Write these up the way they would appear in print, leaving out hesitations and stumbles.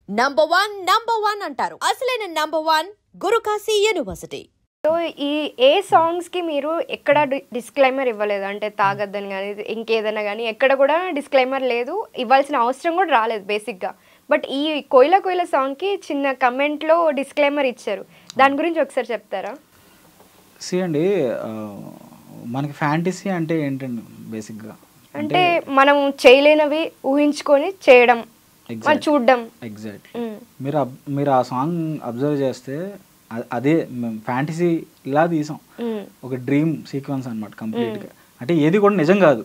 Number one అంటారు. అసలైన number 1 Guru Kashi university. So ఈ ఏ సాంగ్స్కి మీరు ఎక్కడ డిస్క్లైమర్ ఇవ్వలేదు, అంటే తాగద్దని కానీ ఇంకేదైనా కానీ ఎక్కడ కూడా డిస్క్లైమర్ లేదు, ఇవ్వాల్సిన అవసరం కూడా రాలేదు బేసిక్గా. బట్ ఈ కోయిల కోయిల సాంగ్కి చిన్న కమెంట్లో డిస్క్లైమర్ ఇచ్చారు, దాని గురించి ఒకసారి చెప్తారా? అండి, మనకి ఫ్యాంటసీ అంటే ఏంటండి బేసిక్గా? అంటే మనం చేయలేనివి ఊహించుకొని చేయడం, చూడడం. ఎగ్జాక్ట్లీ. మీరు ఆ సాంగ్ అబ్జర్వ్ చేస్తే అదే ఫ్యాంటసీ ఇలా తీసాం, ఒక డ్రీమ్ సీక్వెన్స్ అనమాట కంప్లీట్గా. అంటే ఏది కూడా నిజం కాదు,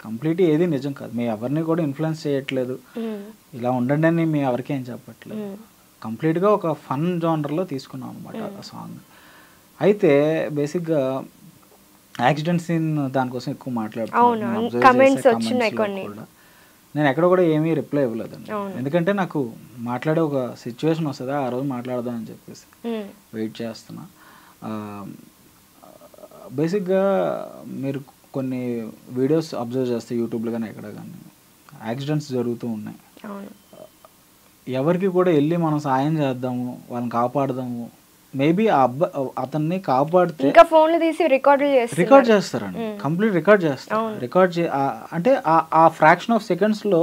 కంప్లీట్ ఏది నిజం కాదు. మేము ఎవరిని కూడా ఇన్ఫ్లుయెన్స్ చేయట్లేదు, ఇలా ఉండండి అని మేము ఎవరికి ఏం చెప్పట్లేదు. కంప్లీట్గా ఒక ఫన్ జానర్లో తీసుకున్నాం అనమాట ఆ సాంగ్. అయితే బేసిక్గా యాక్సిడెంట్ సీన్ దానికోసం ఎక్కువ మాట్లాడుతున్నాను. నేను ఎక్కడ కూడా ఏమీ రిప్లై ఇవ్వలేదండి, ఎందుకంటే నాకు మాట్లాడే ఒక సిచ్యువేషన్ వస్తుంది, ఆ రోజు మాట్లాడదాం అని చెప్పేసి వెయిట్ చేస్తున్నా. బేసిక్గా మీరు కొన్ని వీడియోస్ అబ్జర్వ్ చేస్తే యూట్యూబ్లో కానీ ఎక్కడ కానీ యాక్సిడెంట్స్ జరుగుతూ ఉన్నాయి. ఎవరికి కూడా వెళ్ళి మనం సాయం చేద్దాము, వాళ్ళని కాపాడదాము, మేబీ ఆ అతన్ని కాపాడితే రికార్డ్ చేస్తారండి, కంప్లీట్ రికార్డ్ చేస్తారు. అంటే ఆ ఫ్రాక్షన్ ఆఫ్ సెకండ్స్లో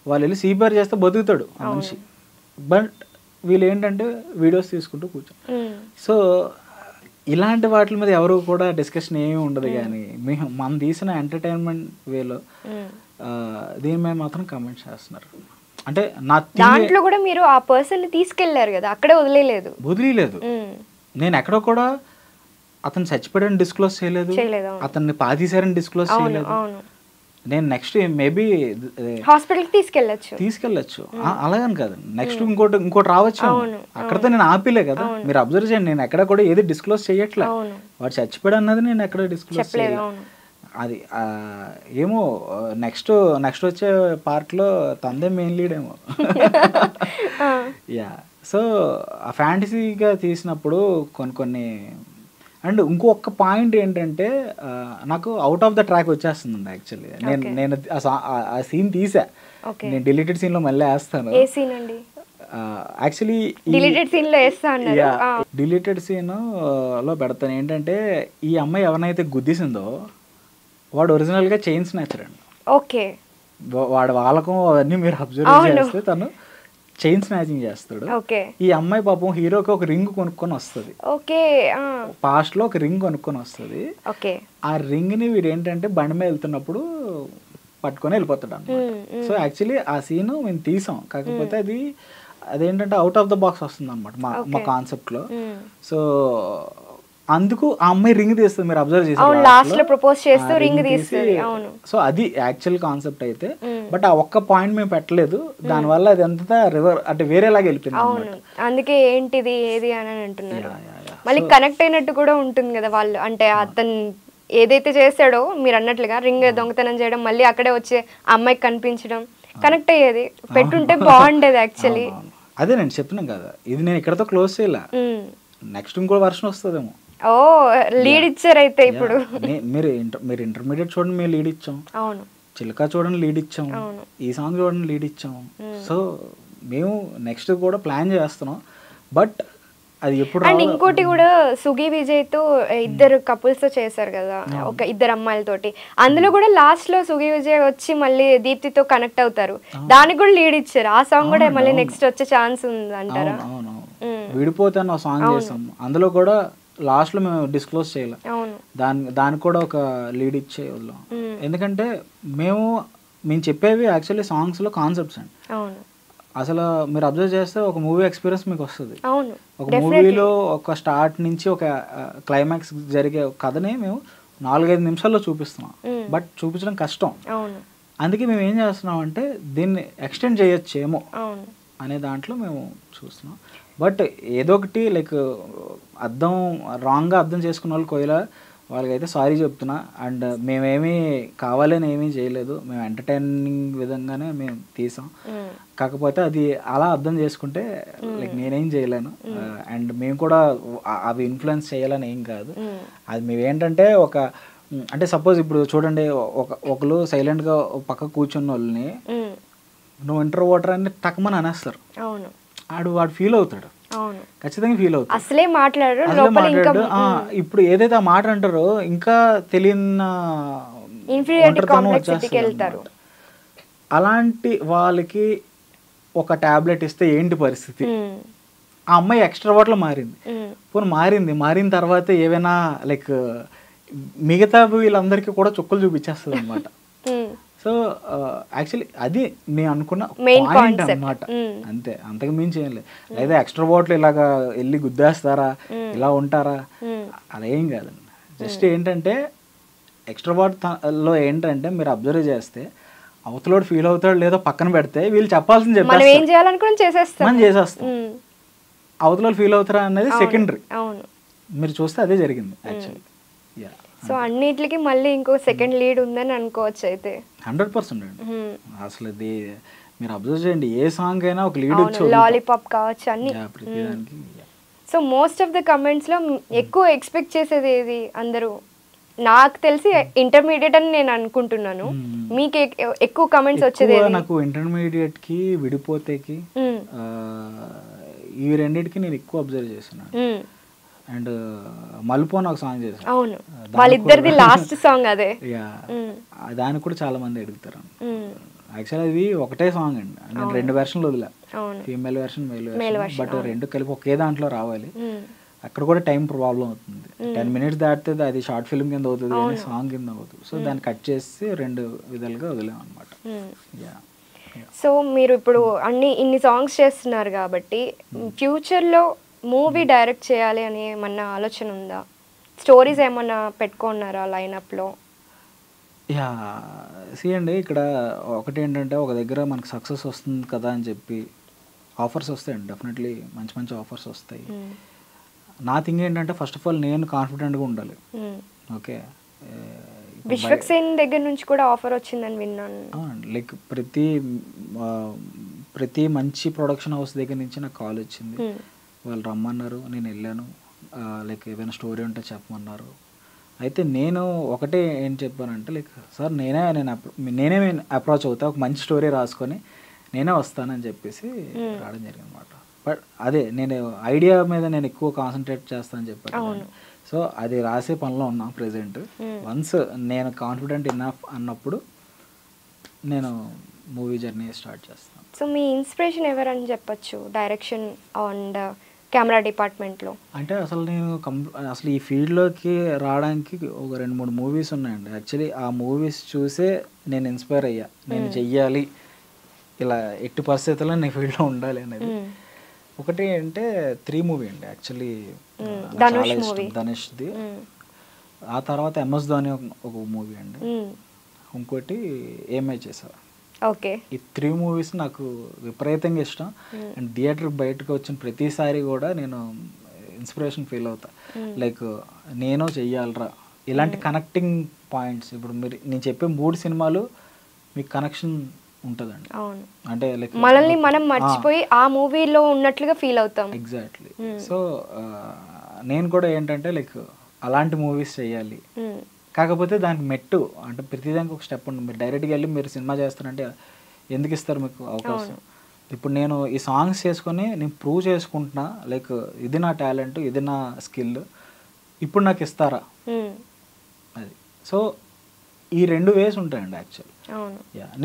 వాళ్ళు వెళ్ళి సీపీఆర్ చేస్తే బతుకుతాడు ఆ మనిషి. బట్ వీళ్ళు ఏంటంటే వీడియోస్ తీసుకుంటూ కూర్చో. సో ఇలాంటి వాటి మీద ఎవరు కూడా డిస్కషన్ ఏమీ ఉండదు, కానీ మనం తీసిన ఎంటర్టైన్మెంట్ వేలో దీని మీద మాత్రం కమెంట్ చేస్తున్నారు. అంటే నా దాంట్లో కూడా మీరు ఆ పర్సన్ ని తీసుకెళ్లారు కదా, అక్కడే వదిలేదు. నేను ఎక్కడో కూడా అతను చచ్చిపోయాడని డిస్క్లోజ్ చేయలేదు, అతన్ని పాతీసారని డిస్క్లోజ్ చేయలేదు. నేను నెక్స్ట్ మేబీ హాస్పిటల్ తీసుకెళ్ళచ్చు అలాగని కాదు, నెక్స్ట్ ఇంకోటి రావచ్చు. అక్కడతో నేను ఆపిలే కదా, మీరు అబ్జర్వ్ చేయండి. నేను ఎక్కడ కూడా ఏది డిస్క్లోజ్ చేయట్లే, వాడు చచ్చిపోయాడు అన్నది నేను ఎక్కడ డిస్క్లోజ్ చేయలేదు. అది ఏమో నెక్స్ట్ వచ్చే పార్ట్లో తందే మెయిన్ లీడ్ ఏమో. యా, సో ఆ ఫ్యాంటసీగా తీసినప్పుడు కొన్ని అండ్ ఇంకొక పాయింట్ ఏంటంటే నాకు అవుట్ ఆఫ్ ద ట్రాక్ వచ్చేస్తుందండి. యాక్చువల్లీ నేను ఆ సీన్ తీసా, నేను డిలీటెడ్ సీన్లో మళ్ళీ వేస్తాను. యాక్చువల్లీ డిలీటెడ్ సీన్లో పెడతాను. ఏంటంటే ఈ అమ్మాయి ఎవరినైతే గుద్దేసిందో వాడు ఒరిజినల్గా చైన్ స్నాచర్ అండి. ఓకే, వాడు వాళ్ళకం అవన్నీ మీరు అబ్జర్వ్ చేస్తే తను చైన్ స్నాచింగ్ చేస్తాడు. ఈ అమ్మాయి పాపం హీరోకి ఒక రింగ్ కొనుక్కొని వస్తుంది, పాస్ట్ లో ఒక రింగ్ కొనుక్కొని వస్తుంది. ఆ రింగ్ ని వీడు ఏంటంటే బండి మీద వెళ్తున్నప్పుడు పట్టుకొని వెళ్ళిపోతాడు అన్నమాట. సో యాక్చువల్లీ ఆ సీన్ మేము తీసాం, కాకపోతే అదేంటంటే అవుట్ ఆఫ్ ద బాక్స్ వస్తుంది అనమాట మా కాన్సెప్ట్ లో. సో అందుకు ఆ అమ్మాయి రింగ్ తీస్తుంది, మీరు అబ్జర్వ్ చేసి. సో అది యాక్చువల్ కాన్సెప్ట్ అయితే, బట్ ఆ ఒక్క పాయింట్ మేము పెట్టలేదు, దానివల్ల అది అంతా రివర్ అంటే వేరేలాగా వెళ్ళిపోయింది. అందుకే ఏంటిది ఏది అని అంటున్నారు. మళ్ళీ కనెక్ట్ అయినట్టు కూడా ఉంటుంది కదా వాళ్ళు, అంటే అతను ఏదైతే చేశాడో మీరు అన్నట్లుగా రింగ్ దొంగతనం చేయడం, మళ్ళీ అక్కడే వచ్చే అమ్మాయికి కనిపించడం, కనెక్ట్ అయ్యేది పెట్టుంటే బాగుండేది యాక్చువల్లీ. అదే నేను చెప్తున్నాను కదా, ఇది నేను ఇక్కడతో క్లోజ్ చేయలే, నెక్స్ట్ ఇంకో వర్షన్ వస్తుందేమో. ఓ లీడ్ ఇచ్చారు అయితే ఇప్పుడు. మీరు ఇంటర్మీడియట్ చూడండి, మేము లీడ్ ఇచ్చాం. అవును, చిలక చూడండి లీడ్ ఇచ్చాం, ఈ సాంగ్ చూడండి లీడ్ ఇచ్చాం. సో మేము నెక్స్ట్ కూడా ప్లాన్ చేస్తున్నాం, బట్ అది ఎప్పుడు. అండ్ ఇంకోటి కూడా సుగి విజయ్ తో ఇద్దరు కపుల్స్ తో చేశారు కదా, ఒక ఇద్దరు అమ్మాయిలతోటి. అందులో కూడా లాస్ట్ లో సుగి విజయ్ వచ్చి మళ్ళీ దీప్తితో కనెక్ట్ అవుతారు, దానికి కూడా లీడ్ ఇచ్చారు. ఆ సాంగ్ కూడా మళ్ళీ నెక్స్ట్ వచ్చే ఛాన్స్ ఉంది అంటారా? విడిపోతే ఆ సాంగ్ చేసాం, అందులో కూడా లాస్ట్ లో మేము డిస్క్లోజ్ చేయలే, దానికి కూడా ఒక లీడ్ ఇచ్చే వదిలాం. ఎందుకంటే మేము చెప్పేవి యాక్చువల్లీ సాంగ్స్ లో కాన్సెప్ట్స్ అండి. అసలు మీరు అబ్జర్వ్ చేస్తే ఒక మూవీ ఎక్స్పీరియన్స్ మీకు వస్తుంది. ఒక మూవీలో ఒక స్టార్ట్ నుంచి ఒక క్లైమాక్స్ జరిగే కథని మేము 4-5 నిమిషాల్లో చూపిస్తున్నాం, బట్ చూపించడం కష్టం. అందుకే మేము ఏం చేస్తున్నాం అంటే దీన్ని ఎక్స్టెండ్ చేయొచ్చేమో అనే దాంట్లో మేము చూస్తున్నాం. బట్ ఏదో ఒకటి లైక్ రాంగ్గా అర్థం చేసుకున్న వాళ్ళు కోయిల వాళ్ళకైతే సారీ చెప్తున్నా. అండ్ మేమేమీ కావాలని ఏమీ చేయలేదు, మేము ఎంటర్టైనింగ్ విధంగానే మేము తీసాం. కాకపోతే అది అలా అర్థం చేసుకుంటే లైక్ నేనేం చేయలేను, అండ్ మేము కూడా అవి ఇన్ఫ్లుయెన్స్ చేయాలని ఏం కాదు. అది మేమేంటంటే అంటే సపోజ్ ఇప్పుడు చూడండి, ఒకరు సైలెంట్గా పక్క కూర్చున్న వాళ్ళని నువ్వు ఇంట్రోవర్టర్ అని టక్మని అనేస్తారు. అవును, వాడు ఫీల్ అవుతాడు, అవును, ఖచ్చితంగా ఫీల్ అవుతాడు. అసలే మాట్లాడాడు. ఇప్పుడు ఏదైతే ఆ మాట అంటారో ఇంకా తెలియని ఇన్ఫీరియారిటీ కాంప్లెక్స్కి వెళ్తారు. అలాంటి వాళ్ళకి ఒక టాబ్లెట్ ఇస్తే ఏంటి పరిస్థితి? ఆ అమ్మాయి ఎక్స్ట్రావర్ట్లో మారింది, పోనీ మారిన తర్వాత ఏవైనా లైక్ మిగతా వీళ్ళందరికీ కూడా చుక్కలు చూపించేస్తుంది అనమాట. సో యాక్చువల్లీ అది నేను అనుకున్న పాయింట్ అనమాట, అంతే, అంతకు మించి ఏం లేదు. లేదా ఎక్స్ట్రావర్ట్లు ఇలాగా వెళ్ళి గుద్దేస్తారా, ఇలా ఉంటారా, అలా ఏం కాదండి. జస్ట్ ఏంటంటే ఎక్స్ట్రావర్ట్ లో ఏంటంటే మీరు అబ్జర్వ్ చేస్తే అవతలోడు ఫీల్ అవుతాడు లేదో పక్కన పెడితే వీళ్ళు చెప్పాల్సింది చెప్పేస్తాం, చేసేస్తాం. అవతలోడు ఫీల్ అవుతారా అనేది సెకండరీ. మీరు చూస్తే అదే జరిగింది యాక్చువల్లీ. సో అన్నిటికి మళ్ళీ ఇంకో సెకండ్ లీడ్ ఉందని అనుకోవచ్చు అయితే. 100% అండి. అసలు ఇది మీరు అబ్జర్వ్ చేయండి, ఏ సాంగ్ అయినా ఒక లీడ్ వచ్చి లాలీపాప్ కావచ్చు అన్ని. So most of the comments లో ఎక్కువ ఎక్స్పెక్ట్ చేసేది ఏది అందరూ? నాకు తెలిసి ఇంటర్మీడియట్ అని నేను అనుకుంటున్నాను. మీకు ఎక్కువ కమెంట్స్ వచ్చేది? నాకు ఇంటర్మీడియట్ కి విడిపోతేకి ఈ రెండింటికి నేను ఎక్కువ అబ్జర్వ్ చేస్తున్నాను. అండ్ మలుపు అని ఒక సాంగ్ చేశాను. అవును, వాళ్ళిద్దరిది లాస్ట్ సాంగ్ అదే. దానికి కూడా చాలా మంది అడుగుతారు. యాక్చువల్ అది ఒకటే సాంగ్ అండి, నేను 2 వెర్షన్లు వదిలా, female version, male version, but 2 కలిపి ఒకే దాంట్లో రావాలి. అక్కడ కూడా టైం ప్రాబ్లం అవుతుంది. 10 minutes దాటితే అది షార్ట్ ఫిల్మ్ కింద అవుతుంది కానీ సాంగ్ కింద అవుతుంది. సో దాన్ని కట్ చేసి 2 విధాలుగా వదిలాం అనమాట. సో మీరు ఇప్పుడు ఇన్ని సాంగ్స్ చేస్తున్నారు కాబట్టి ఫ్యూచర్లో మూవీ డైరెక్ట్ చేయాలి అని ఏమన్నా ఆలోచన ఉందా? స్టోరీస్ ఏమన్నా పెట్టుకున్నారా లైనప్లో? అండి, ఇక్కడ ఒకటి ఏంటంటే ఒక దగ్గర మనకు సక్సెస్ వస్తుంది కదా అని చెప్పి ఆఫర్స్ వస్తాయండి, డెఫినెట్లీ మంచి మంచి ఆఫర్స్ వస్తాయి. నా థింగ్ ఏంటంటే ఫస్ట్ ఆఫ్ ఆల్ నేను కాన్ఫిడెంట్గా ఉండాలి. ఓకే, విశ్వక్సేన్ దగ్గర నుంచి కూడా ఆఫర్ వచ్చిందని విన్నాను. లైక్ ప్రతి మంచి ప్రొడక్షన్ హౌస్ దగ్గర నుంచి నాకు కాల్ వచ్చింది. వాళ్ళు రమ్మన్నారు, నేను వెళ్ళాను. లైక్ ఏదైనా స్టోరీ ఉంటే చెప్పమన్నారు. అయితే నేను ఒకటే ఏం చెప్పానంటే లైక్ సార్ నేనే అప్రోచ్ అవుతా, ఒక మంచి స్టోరీ రాసుకొని నేనే వస్తానని చెప్పేసి రావడం జరిగింది అనమాట. బట్ అదే నేను ఐడియా మీద నేను ఎక్కువ కాన్సన్ట్రేట్ చేస్తానని చెప్పాను. సో అది రాసే పనిలో ఉన్నా ప్రెజెంట్. వన్స్ నేను కాన్ఫిడెంట్ ఇన్నఫ్ అన్నప్పుడు నేను మూవీ జర్నీ స్టార్ట్ చేస్తాను. సో మీ ఇన్స్పిరేషన్ ఎవరని చెప్పచ్చు డైరెక్షన్ అండ్ కెమెరా డిపార్ట్మెంట్లో? అంటే అసలు నేను అసలు ఈ ఫీల్డ్లోకి రావడానికి ఒక 2-3 మూవీస్ ఉన్నాయండి. యాక్చువల్లీ ఆ మూవీస్ చూసే నేను ఇన్స్పైర్ అయ్యా, నేను చెయ్యాలి ఇలా ఎట్టి పరిస్థితుల్లో నేను ఫీల్డ్లో ఉండాలి అనేది. ఒకటి అంటే 3 మూవీ అండి యాక్చువల్లీ, ధనుష్ది. ఆ తర్వాత MS ధోని ఒక మూవీ అండి, ఇంకోటి ఏమై చేసా. ఓకే, ఈ 3 మూవీస్ నాకు విపరీతంగా ఇష్టం. అండ్ థియేటర్ బయటకు వచ్చిన ప్రతిసారి కూడా నేను ఇన్స్పిరేషన్ ఫీల్ అవుతా. లైక్ నేను చెయ్యాలరా ఇలాంటి కనెక్టింగ్ పాయింట్స్. ఇప్పుడు నేను చెప్పే 3 సినిమాలు మీకు కనెక్షన్ ఉంటుందండి. అంటే లైక్ మనల్ని మనం మర్చిపోయి ఆ మూవీలో ఉన్నట్లుగా ఫీల్ అవుతాం. ఎగ్జాక్ట్లీ. సో నేను కూడా ఏంటంటే లైక్ అలాంటి మూవీస్ చేయాలి. కాకపోతే దానికి మెట్టు అంటే ప్రతిదానికి ఒక స్టెప్ ఉంటుంది. మీరు డైరెక్ట్గా వెళ్ళి మీరు సినిమా చేస్తారంటే ఎందుకు ఇస్తారు మీకు అవకాశం? ఇప్పుడు నేను ఈ సాంగ్స్ చేసుకొని నేను ప్రూవ్ చేసుకుంటున్నా, లైక్ ఇది నా టాలెంట్, ఇది నా స్కిల్, ఇప్పుడు నాకు ఇస్తారా అది. సో ఈ 2 వేస్ ఉంటాయండి యాక్చువల్.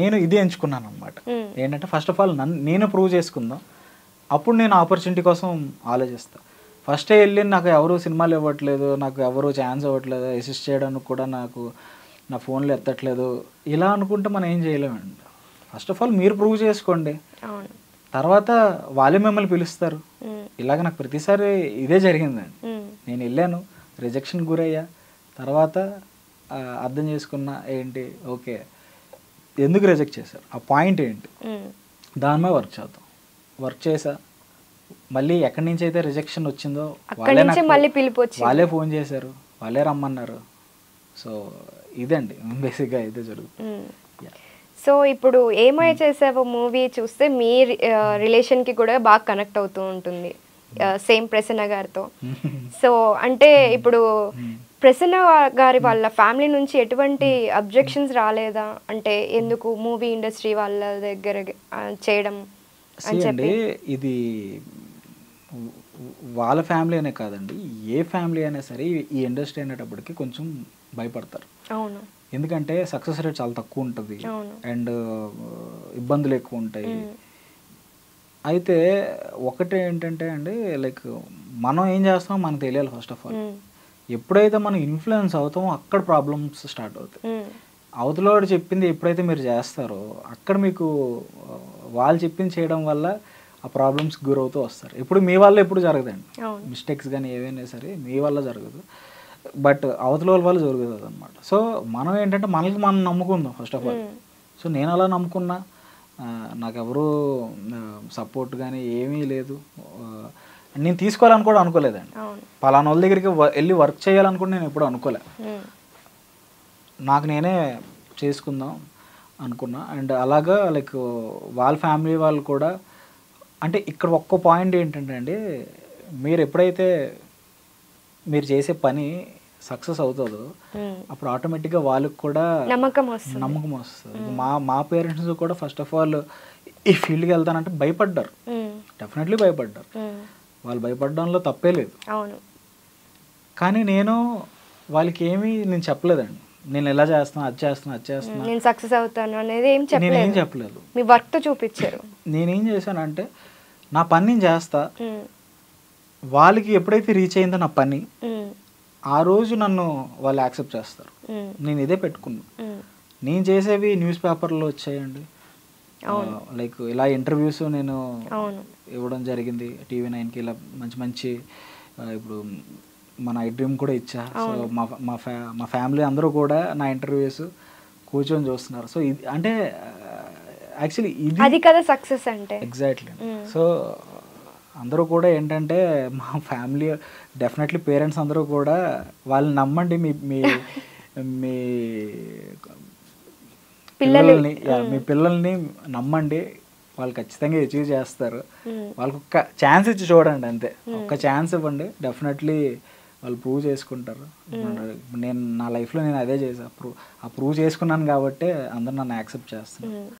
నేను ఇది ఎంచుకున్నాను అనమాట. ఏంటంటే ఫస్ట్ ఆఫ్ ఆల్ నేను ప్రూవ్ చేసుకుందాం, అప్పుడు నేను ఆపర్చునిటీ కోసం ఆలోచిస్తాను. ఫస్టే వెళ్ళి నాకు ఎవరు సినిమాలు ఇవ్వట్లేదు, నాకు ఎవరు ఛాన్స్ ఇవ్వట్లేదు, అసిస్ట్ చేయడానికి కూడా నాకు నా ఫోన్లో ఎత్తట్లేదు, ఇలా అనుకుంటే మనం ఏం చేయలేమండి. ఫస్ట్ ఆఫ్ ఆల్ మీరు ప్రూవ్ చేసుకోండి, తర్వాత వాళ్ళే మిమ్మల్ని పిలుస్తారు. ఇలాగ నాకు ప్రతిసారి ఇదే జరిగిందండి. నేను వెళ్ళాను, రిజెక్షన్ గురయ్యా, తర్వాత అర్థం చేసుకున్నా ఏంటి, ఓకే ఎందుకు రిజెక్ట్ చేశారు, ఆ పాయింట్ ఏంటి, దాని మీద వర్క్ చేసా. మళ్ళీ ఎక్కడి నుంచి అయితే రిజెక్షన్ వచ్చిందో వాళ్ళే ఫోన్ చేశారు, వాళ్ళే రమ్మన్నారు. సో ఇదండి బేసిక్గా అయితే జరుగుతుంది. సో ఇప్పుడు ఏమై చేసావో మూవీ చూస్తే మీ రిలేషన్కి కూడా బాగా కనెక్ట్ అవుతూ ఉంటుంది సేమ్ ప్రసన్న గారితో. సో అంటే ఇప్పుడు ప్రసన్న గారి వాళ్ళ ఫ్యామిలీ నుంచి ఎటువంటి అబ్జెక్షన్స్ రాలేదా? అంటే ఎందుకు మూవీ ఇండస్ట్రీ వాళ్ళ దగ్గర చేయడం అని చెప్పి? ఇది వాళ్ళ ఫ్యామిలీ అనే కాదండి, ఏ ఫ్యామిలీ అయినా సరే ఈ ఇండస్ట్రీ అనేటప్పటికి కొంచెం భయపడతారు. అవును. ఎందుకంటే సక్సెస్ రేట్ చాలా తక్కువ ఉంటుంది అండ్ ఇబ్బందులు ఎక్కువ ఉంటాయి. అయితే ఒకటి ఏంటంటే అండి, లైక్ మనం ఏం చేస్తామో మనకు తెలియాలి ఫస్ట్ ఆఫ్ ఆల్. ఎప్పుడైతే మనం ఇన్ఫ్లుయెన్స్ అవుతామో అక్కడ ప్రాబ్లమ్స్ స్టార్ట్ అవుతాయి. అవతలవాడు చెప్పింది ఎప్పుడైతే మీరు చేస్తారో అక్కడ మీకు వాళ్ళు చెప్పింది చేయడం వల్ల ఆ ప్రాబ్లమ్స్కి గురవుతూ వస్తారు. ఇప్పుడు మీ వల్ల ఎప్పుడు జరగదండి, మిస్టేక్స్ కానీ ఏవైనా సరే మీ వల్ల జరగదు, బట్ అవతల వాళ్ళ జరుగుతుంది అనమాట. సో మనం ఏంటంటే మనకి మనం నమ్ముకుందాం ఫస్ట్ ఆఫ్ ఆల్. సో నేను అలా నమ్ముకున్నా, నాకెవరూ సపోర్ట్ కానీ ఏమీ లేదు, నేను తీసుకోవాలని కూడా అనుకోలేదండి. పలానా వాళ్ళ దగ్గరికి వెళ్ళి వర్క్ చేయాలనుకుంటే నేను ఎప్పుడు అనుకోలే, నాకు నేనే చేసుకుందాం అనుకున్నా. అండ్ అలాగా లైక్ వాళ్ళ ఫ్యామిలీ వాళ్ళు కూడా, అంటే ఇక్కడ ఒక్క పాయింట్ ఏంటంటే అండి, మీరు ఎప్పుడైతే మీరు చేసే పని సక్సెస్ అవుతుందో అప్పుడు ఆటోమేటిక్గా వాళ్ళకి కూడా నమ్మకం వస్తుంది. మా పేరెంట్స్ కూడా ఫస్ట్ ఆఫ్ ఆల్ ఈ ఫీల్డ్కి వెళ్తానంటే భయపడ్డారు, డెఫినెట్లీ భయపడ్డారు. వాళ్ళు భయపడడంలో తప్పే లేదు, కానీ నేను వాళ్ళకి నేను చెప్పలేదండి, నేను ఎలా చేస్తున్నా అది చేస్తున్నా నేను సక్సెస్ అవుతాను అనేది నేనేం చెప్పలేదు. మీ వర్క్ తో చూపించారు. నేనేం చేశానంటే నా పని నేను చేస్తా, వాళ్ళకి ఎప్పుడైతే రీచ్ అయిందో నా పని ఆ రోజు నన్ను వాళ్ళు యాక్సెప్ట్ చేస్తారు. నేను ఇదే పెట్టుకున్నా. నేను చేసేవి న్యూస్ పేపర్లో వచ్చాయండి, లైక్ ఇలా ఇంటర్వ్యూస్ నేను ఇవ్వడం జరిగింది TV9కి. ఇలా మంచి మంచి ఇప్పుడు మన ఐ డ్రీమ్ కూడా ఇచ్చా. సో మా ఫ్యామిలీ అందరూ కూడా నా ఇంటర్వ్యూస్ కూర్చొని చూస్తున్నారు. సో ఇది అంటే యాక్చువల్లీ ఇది కదా సక్సెస్ అంటే. ఎగ్జాక్ట్లీ. సో అందరూ కూడా ఏంటంటే మా ఫ్యామిలీ డెఫినెట్లీ పేరెంట్స్ అందరూ కూడా వాళ్ళని నమ్మండి, మీ మీ పిల్లల్ని నమ్మండి, వాళ్ళు ఖచ్చితంగా అచీవ్ చేస్తారు. వాళ్ళకి ఒక్క ఛాన్స్ ఇచ్చి చూడండి అంతే, ఒక్క ఛాన్స్ ఇవ్వండి, డెఫినెట్లీ వాళ్ళు ప్రూవ్ చేసుకుంటారు. నేను నా లైఫ్లో నేను అదే చేసా, ప్రూవ్ చేసుకున్నాను కాబట్టి అందరూ నన్ను యాక్సెప్ట్ చేస్తున్నారు.